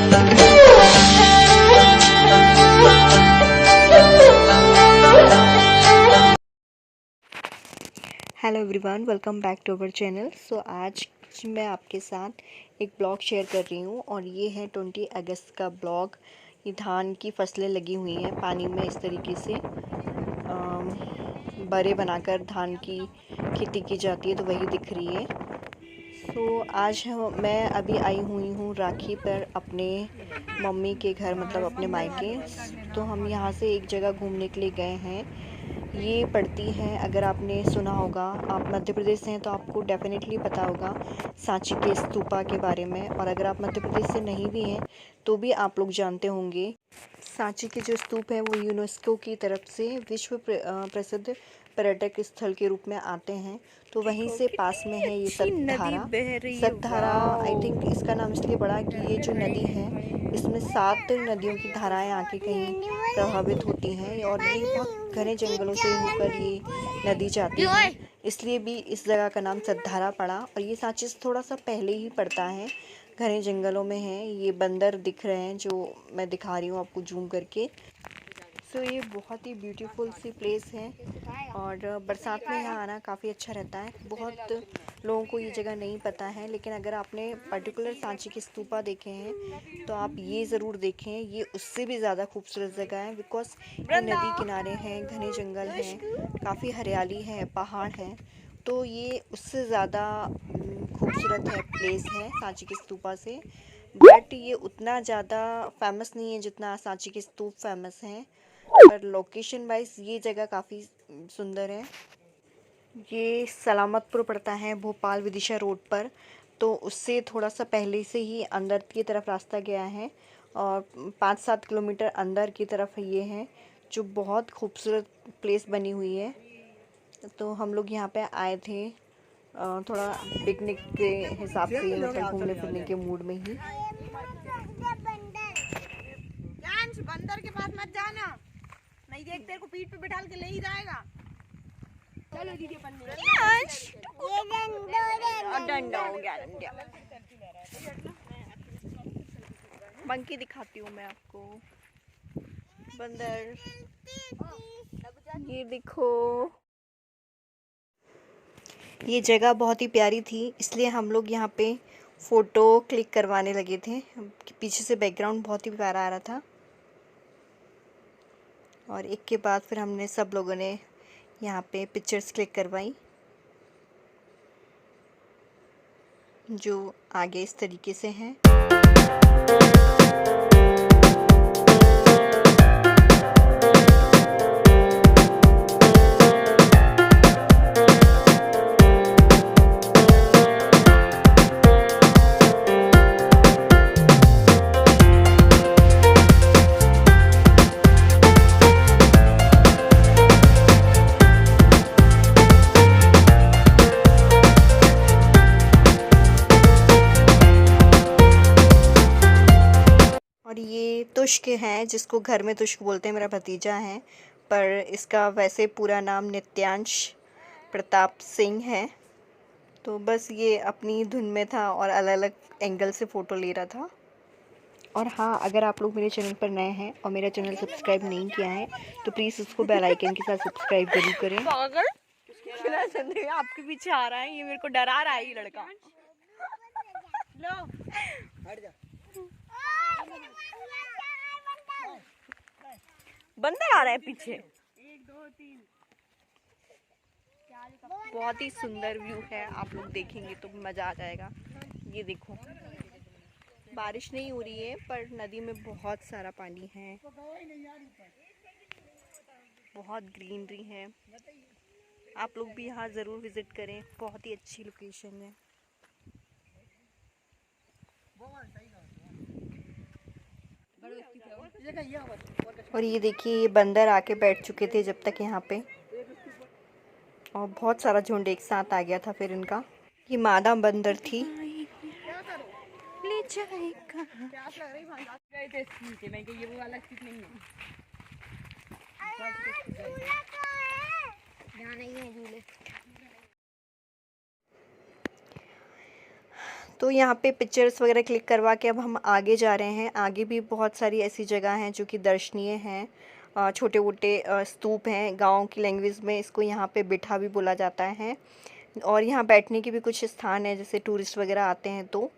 Hello everyone, welcome back to our channel. So आज मैं आपके साथ एक ब्लॉग शेयर कर रही हूँ और ये है 20 अगस्त का ब्लॉग। ये धान की फसलें लगी हुई हैं पानी में, इस तरीके से बड़े बनाकर धान की खेती की जाती है, तो वही दिख रही है। सो आज मैं अभी आई हुई हूँ राखी पर अपने मम्मी के घर, मतलब अपने मायके। तो हम यहाँ से एक जगह घूमने के लिए गए हैं। ये पड़ती है, अगर आपने सुना होगा, आप मध्य प्रदेश से हैं तो आपको डेफिनेटली पता होगा सांची के स्तूपा के बारे में। और अगर आप मध्य प्रदेश से नहीं भी हैं तो भी आप लोग जानते होंगे। सांची के जो स्तूप हैं वो यूनेस्को की तरफ से विश्व प्रसिद्ध पर्यटक स्थल के रूप में आते हैं। तो वहीं से पास में है ये सतधारा। सतधारा आई थिंक इसका नाम इसलिए पड़ा कि ये जो नदी है इसमें 7 नदियों की धाराएं आके कहीं प्रभावित होती हैं और ये बहुत घने जंगलों से होकर ये नदी जाती है, इसलिए भी इस जगह का नाम सतधारा पड़ा। और ये सांची से थोड़ा सा पहले ही पड़ता है, घने जंगलों में है। ये बंदर दिख रहे हैं जो मैं दिखा रही हूँ आपको जूम करके। सो ये बहुत ही ब्यूटीफुल सी प्लेस है और बरसात में यहाँ आना काफ़ी अच्छा रहता है। बहुत लोगों को ये जगह नहीं पता है, लेकिन अगर आपने पर्टिकुलर सांची के स्तूपा देखे हैं तो आप ये ज़रूर देखें। ये उससे भी ज़्यादा खूबसूरत जगह है, बिकॉज ये नदी किनारे हैं, घने जंगल हैं, काफ़ी हरियाली है, पहाड़ हैं। तो ये उससे ज़्यादा खूबसूरत है, प्लेस है सांची के स्तूपा से। बट ये उतना ज़्यादा फेमस नहीं है जितना सांची के स्तूप फेमस हैं, पर लोकेशन वाइज ये जगह काफ़ी सुंदर है। ये सलामतपुर पड़ता है भोपाल विदिशा रोड पर, तो उससे थोड़ा सा पहले से ही अंदर की तरफ रास्ता गया है और 5-7 किलोमीटर अंदर की तरफ ये है, जो बहुत खूबसूरत प्लेस बनी हुई है। तो हम लोग यहाँ पे आए थे थोड़ा पिकनिक के हिसाब से, मतलब घूमने फिरने के मूड में ही। बंदर के पास मत जाना, नहीं देख तेरे को पीठ पे बिठाल के ले ही जाएगा। चलो दीदी डंडा हो गया, मंकी दिखाती हूँ मैं आपको, बंदर ये देखो। ये जगह बहुत ही प्यारी थी, इसलिए हम लोग यहाँ पे फ़ोटो क्लिक करवाने लगे थे। पीछे से बैकग्राउंड बहुत ही प्यारा आ रहा था और एक के बाद फिर हमने सब लोगों ने यहाँ पे पिक्चर्स क्लिक करवाई, जो आगे इस तरीके से हैं। और ये तुष्क है, जिसको घर में तुष्क बोलते हैं, मेरा भतीजा है, पर इसका वैसे पूरा नाम नित्यांश प्रताप सिंह है। तो बस ये अपनी धुन में था और अलग अलग एंगल से फ़ोटो ले रहा था। और हाँ, अगर आप लोग मेरे चैनल पर नए हैं और मेरा चैनल सब्सक्राइब नहीं किया है तो प्लीज़ उसको बेल आइकन के साथ सब्सक्राइब जरूर करें। आपके पीछे आ रहा है, ये मेरे को डरा रहा है ये लड़का। लो हट जा। बंदर आ रहा है पीछे। 1 2 3। बहुत ही सुंदर व्यू है, आप लोग देखेंगे तो मज़ा आ जाएगा। ये देखो, बारिश नहीं हो रही है पर नदी में बहुत सारा पानी है, बहुत ग्रीनरी है। आप लोग भी यहाँ ज़रूर विज़िट करें, बहुत ही अच्छी लोकेशन है। और ये देखिए, ये बंदर आके बैठ चुके थे जब तक यहाँ पे, और बहुत सारा झुंड एक साथ आ गया था फिर इनका। ये मादा बंदर थी। ले जाएगा। तो यहाँ पे पिक्चर्स वगैरह क्लिक करवा के अब हम आगे जा रहे हैं। आगे भी बहुत सारी ऐसी जगह हैं जो कि दर्शनीय हैं। छोटे मोटे स्तूप हैं, गांव की लैंग्वेज में इसको यहाँ पे बिठा भी बोला जाता है। और यहाँ बैठने के भी कुछ स्थान है, जैसे टूरिस्ट वगैरह आते हैं तो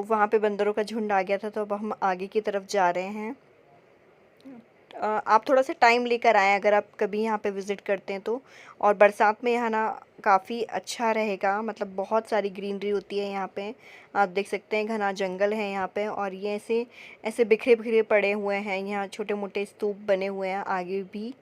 वहाँ पे बंदरों का झुंड आ गया था, तो अब हम आगे की तरफ जा रहे हैं। आप थोड़ा सा टाइम लेकर आएँ अगर आप कभी यहाँ पे विज़िट करते हैं तो। और बरसात में यहाँ ना काफ़ी अच्छा रहेगा, मतलब बहुत सारी ग्रीनरी होती है यहाँ पे। आप देख सकते हैं घना जंगल है यहाँ पे, और ये ऐसे ऐसे बिखरे बिखरे पड़े हुए हैं। यहाँ छोटे मोटे स्तूप बने हुए हैं आगे भी।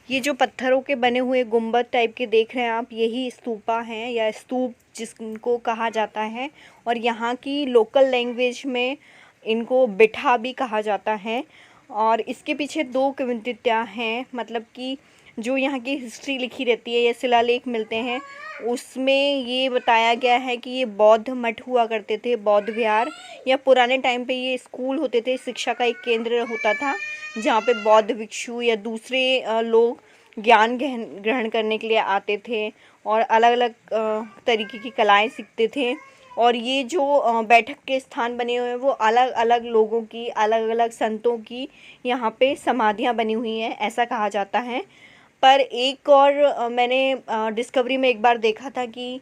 ये जो पत्थरों के बने हुए गुंबद टाइप के देख रहे हैं आप, यही स्तूपा हैं या स्तूप जिसको कहा जाता है। और यहाँ की लोकल लैंग्वेज में इनको बिठा भी कहा जाता है। और इसके पीछे दो किंवदंतियाँ हैं, मतलब कि जो यहाँ की हिस्ट्री लिखी रहती है या शिलालेख मिलते हैं, उसमें ये बताया गया है कि ये बौद्ध मठ हुआ करते थे, बौद्ध विहार, या पुराने टाइम पे ये स्कूल होते थे, शिक्षा का एक केंद्र होता था जहाँ पे बौद्ध भिक्षु या दूसरे लोग ज्ञान ग्रहण करने के लिए आते थे और अलग अलग तरीके की कलाएं सीखते थे। और ये जो बैठक के स्थान बने हुए हैं वो अलग अलग लोगों की, अलग अलग संतों की यहाँ पे समाधियाँ बनी हुई हैं, ऐसा कहा जाता है। पर एक और मैंने डिस्कवरी में एक बार देखा था कि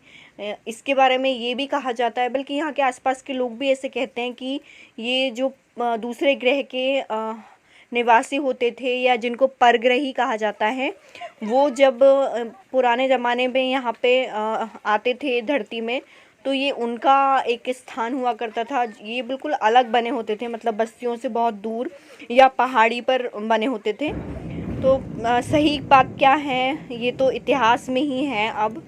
इसके बारे में ये भी कहा जाता है, बल्कि यहाँ के आसपास के लोग भी ऐसे कहते हैं कि ये जो दूसरे ग्रह के निवासी होते थे या जिनको परग्रही कहा जाता है, वो जब पुराने ज़माने में यहाँ पे आते थे धरती में, तो ये उनका एक स्थान हुआ करता था। ये बिल्कुल अलग बने होते थे, मतलब बस्तियों से बहुत दूर या पहाड़ी पर बने होते थे। तो सही बात क्या है ये तो इतिहास में ही है अब।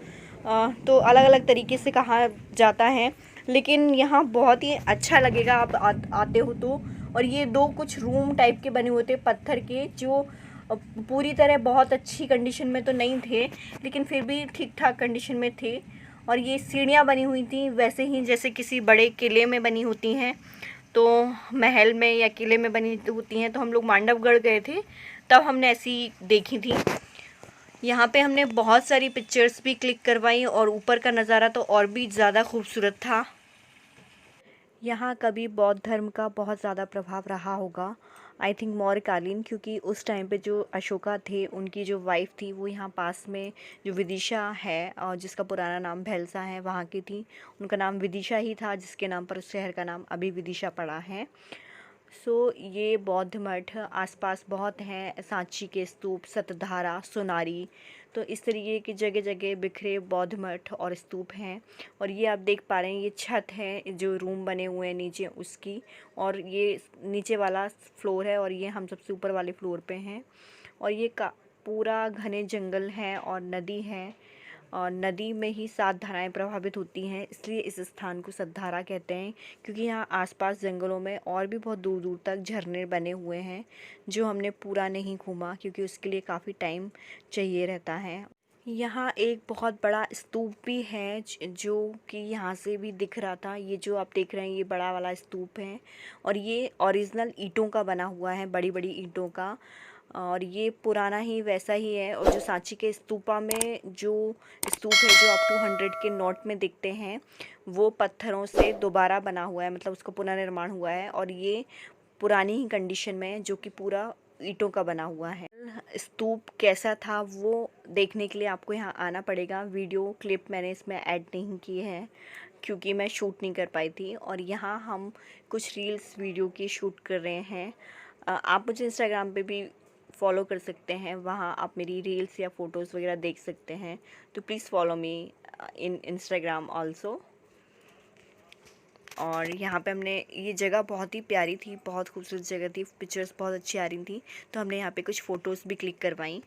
तो अलग अलग तरीके से कहा जाता है, लेकिन यहाँ बहुत ही अच्छा लगेगा आप आते हो तो। और ये दो कुछ रूम टाइप के बने हुए थे पत्थर के, जो पूरी तरह बहुत अच्छी कंडीशन में तो नहीं थे, लेकिन फिर भी ठीक ठाक कंडीशन में थे। और ये सीढ़ियाँ बनी हुई थी वैसे ही जैसे किसी बड़े किले में बनी होती हैं, तो महल में या किले में बनी होती हैं। तो हम लोग मांडवगढ़ गए थे तब हमने ऐसी देखी थी। यहाँ पे हमने बहुत सारी पिक्चर्स भी क्लिक करवाई और ऊपर का नज़ारा तो और भी ज़्यादा खूबसूरत था। यहाँ कभी बौद्ध धर्म का बहुत ज़्यादा प्रभाव रहा होगा, आई थिंक मौर्यकालीन, क्योंकि उस टाइम पे जो अशोका थे उनकी जो वाइफ थी वो यहाँ पास में जो विदिशा है, और जिसका पुराना नाम भैलसा है, वहाँ की थी। उनका नाम विदिशा ही था, जिसके नाम पर उस शहर का नाम अभी विदिशा पड़ा है। सो ये बौद्ध मठ आसपास बहुत हैं, सांची के स्तूप, सतधारा, सोनारी, तो इस तरीके की जगह जगह बिखरे बौद्ध मठ और स्तूप हैं। और ये आप देख पा रहे हैं, ये छत है जो रूम बने हुए हैं नीचे उसकी, और ये नीचे वाला फ्लोर है और ये हम सबसे ऊपर वाले फ्लोर पे हैं। और ये पूरा घने जंगल है और नदी है, और नदी में ही 7 धाराएं प्रभावित होती हैं, इसलिए इस स्थान को सतधारा कहते हैं। क्योंकि यहाँ आसपास जंगलों में और भी बहुत दूर दूर तक झरने बने हुए हैं, जो हमने पूरा नहीं घूमा क्योंकि उसके लिए काफ़ी टाइम चाहिए रहता है। यहाँ एक बहुत बड़ा स्तूप भी है जो कि यहाँ से भी दिख रहा था। ये जो आप देख रहे हैं ये बड़ा वाला स्तूप है, और ये ओरिजिनल ईंटों का बना हुआ है, बड़ी बड़ी ईंटों का, और ये पुराना ही वैसा ही है। और जो सांची के स्तूपा में जो स्तूप है जो आप 200 के नोट में दिखते हैं, वो पत्थरों से दोबारा बना हुआ है, मतलब उसका पुनर्निर्माण हुआ है, और ये पुरानी ही कंडीशन में है जो कि पूरा ईंटों का बना हुआ है। स्तूप कैसा था वो देखने के लिए आपको यहाँ आना पड़ेगा। वीडियो क्लिप मैंने इसमें ऐड नहीं की है क्योंकि मैं शूट नहीं कर पाई थी। और यहाँ हम कुछ रील्स वीडियो की शूट कर रहे हैं। आप मुझे इंस्टाग्राम पे भी फॉलो कर सकते हैं, वहाँ आप मेरी रील्स या फ़ोटोज़ वगैरह देख सकते हैं। तो please follow me in Instagram also. और यहाँ पे हमने, ये जगह बहुत ही प्यारी थी, बहुत खूबसूरत जगह थी, पिक्चर्स बहुत अच्छी आ रही थी, तो हमने यहाँ पे कुछ फ़ोटोज़ भी क्लिक करवाई।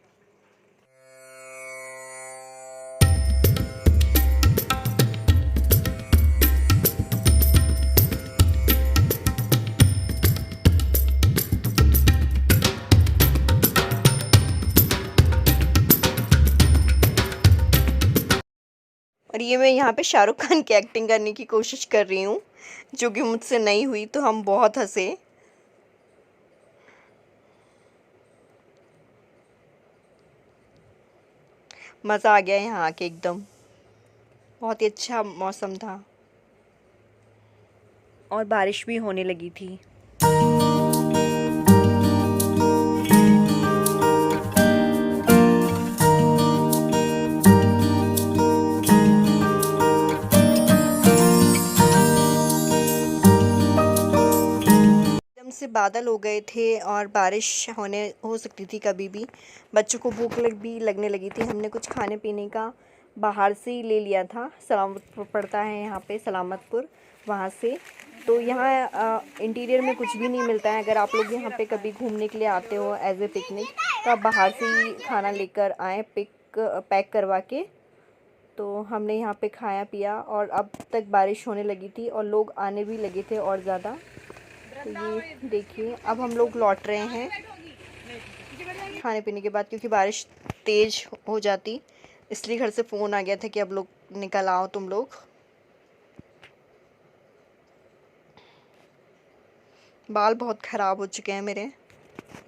और ये मैं यहाँ पे शाहरुख खान की एक्टिंग करने की कोशिश कर रही हूँ, जो कि मुझसे नहीं हुई, तो हम बहुत हंसे। मज़ा आ गया यहाँ आके एकदम। बहुत ही अच्छा मौसम था और बारिश भी होने लगी थी। एकदम से बादल हो गए थे और बारिश हो सकती थी कभी भी। बच्चों को भूख भी लगने लगी थी। हमने कुछ खाने पीने का बाहर से ही ले लिया था। सलामतपुर पड़ता है यहाँ पे, सलामतपुर, वहाँ से। तो यहाँ इंटीरियर में कुछ भी नहीं मिलता है। अगर आप लोग यहाँ पे कभी घूमने के लिए आते हो एज ए पिकनिक, तो आप बाहर से ही खाना लेकर आएँ पैक करवा के। तो हमने यहाँ पे खाया पिया और अब तक बारिश होने लगी थी और लोग आने भी लगे थे और ज़्यादा। तो ये देखिए, अब हम लोग लौट रहे हैं खाने पीने के बाद, क्योंकि बारिश तेज़ हो जाती, इसलिए घर से फ़ोन आ गया था कि अब लोग निकल आओ तुम लोग। बाल बहुत ख़राब हो चुके हैं मेरे।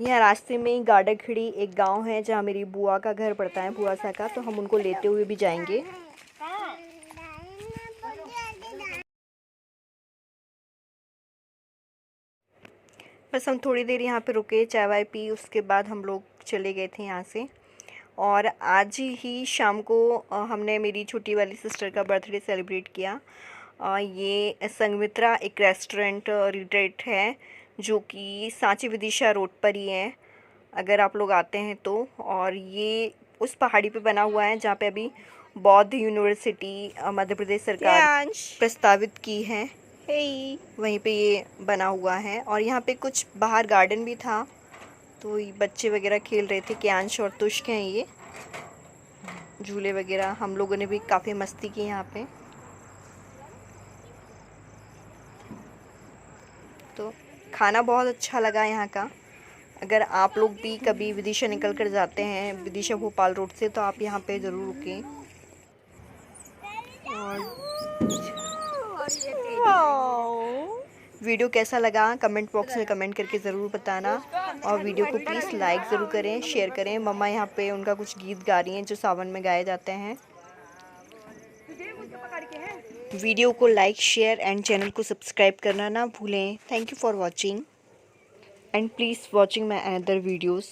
यहाँ रास्ते में ही गाड़ाखड़ी एक गांव है जहाँ मेरी बुआ का घर पड़ता है, बुआ सा का, तो हम उनको लेते हुए भी जाएंगे। बस हम थोड़ी देर यहाँ पे रुके, चाय वाय पी, उसके बाद हम लोग चले गए थे यहाँ से। और आज ही शाम को हमने मेरी छोटी वाली सिस्टर का बर्थडे सेलिब्रेट किया। ये संगमित्रा एक रेस्टोरेंट रिट्रीट है जो कि सांची विदिशा रोड पर ही है, अगर आप लोग आते हैं तो। और ये उस पहाड़ी पे बना हुआ है जहाँ पे अभी बौद्ध यूनिवर्सिटी मध्य प्रदेश सरकार प्रस्तावित की है, वहीं पे ये बना हुआ है। और यहाँ पे कुछ बाहर गार्डन भी था, तो ये बच्चे वगैरह खेल रहे थे। क्यांश और तुष्क हैं ये, झूले वगैरह। हम लोगों ने भी काफ़ी मस्ती की यहाँ पे। तो खाना बहुत अच्छा लगा यहाँ का। अगर आप लोग भी कभी विदिशा निकल कर जाते हैं, विदिशा भोपाल रोड से, तो आप यहाँ पे ज़रूर रुकें। और वीडियो कैसा लगा कमेंट बॉक्स में कमेंट करके ज़रूर बताना। और वीडियो को प्लीज़ लाइक ज़रूर करें, शेयर करें। मम्मा यहाँ पे उनका कुछ गीत गा रही हैं जो सावन में गाए जाते हैं। वीडियो को लाइक, शेयर एंड चैनल को सब्सक्राइब करना ना भूलें। Thank you for watching and please watching my another videos.